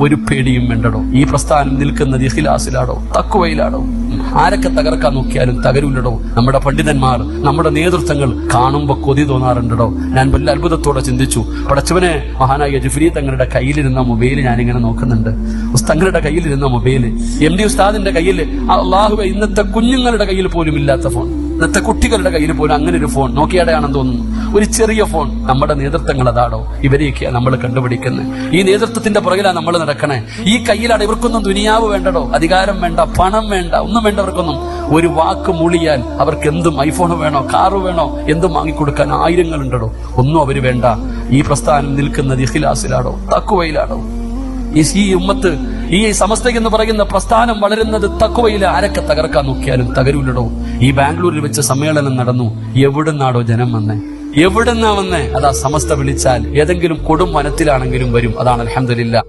ഒരു പേടിയും വേണ്ടടോ. ഈ പ്രസ്ഥാനം നിൽക്കുന്നത് ഇഖ്ലാസിലാണോ, തഖ്വയിലാണോ? ആരൊക്കെ തകർക്കാൻ നോക്കിയാലും തകരൂല്ലടോ. നമ്മുടെ പണ്ഡിതന്മാർ, നമ്മുടെ നേതൃത്വങ്ങൾ കാണുമ്പോ കൊതി തോന്നാറുണ്ടോ. ഞാൻ വലിയ അത്ഭുതത്തോടെ ചിന്തിച്ചു, പടച്ചവനെ, മഹാനായ ജിഫ്രി തങ്ങളുടെ കയ്യിലിരുന്ന മൊബൈൽ ഞാനിങ്ങനെ നോക്കുന്നുണ്ട്. തങ്ങളുടെ കയ്യിലിരുന്ന മൊബൈല്, MD ഉസ്താദിന്റെ കയ്യിൽ, അല്ലാഹുവേ, ഇന്നത്തെ കുഞ്ഞുങ്ങളുടെ കയ്യിൽ പോലും ഇല്ലാത്ത ഫോൺ, ഇന്നത്തെ കുട്ടികളുടെ കയ്യിൽ പോലും അങ്ങനെ ഒരു ഫോൺ, നോക്കിയടെയാണെന്ന് തോന്നുന്നു, ഒരു ചെറിയ ഫോൺ. നമ്മുടെ നേതൃത്വങ്ങൾ അതാണോ? ഇവരെയൊക്കെയാണ് നമ്മൾ കണ്ടുപിടിക്കുന്നത്. ഈ നേതൃത്വത്തിന്റെ പുറകിലാണ് നമ്മൾ നടക്കണേ. ഈ കയ്യിലാണ്. ഇവർക്കൊന്നും ദുനിയാവ് വേണ്ടടോ, അധികാരം വേണ്ട, പണം വേണ്ട, ഒന്നും വേണ്ട. അവർക്കൊന്നും ഒരു വാക്ക് മൂളിയാൽ അവർക്ക് എന്തും ഐഫോൺ വേണോ, കാറ് വേണോ, എന്തും വാങ്ങിക്കൊടുക്കാൻ ആയിരങ്ങളുണ്ടോ. ഒന്നും അവര് വേണ്ട. ഈ പ്രസ്ഥാനം നിൽക്കുന്നത് ഇഖ്ലാസിലാണോ, തഖ്വയിലാണോ? ഈ ഉമ്മത്ത്, ഈ സമസ്ത എന്ന് പറയുന്ന പ്രസ്ഥാനം വളരുന്നത് തഖ്വയിൽ. ആരൊക്കെ തകർക്കാൻ നോക്കിയാലും തകരൂല്ലടോ. ഈ ബാംഗ്ലൂരിൽ വെച്ച് സമ്മേളനം നടന്നു. എവിടുന്നാടോ ജനം വന്നേ? എവിടുന്നാ വന്നേ? അതാ സമസ്ത വിളിച്ചാൽ ഏതെങ്കിലും കൊടും വനത്തിലാണെങ്കിലും വരും. അതാണ് അൽഹംദുലില്ലാഹ്.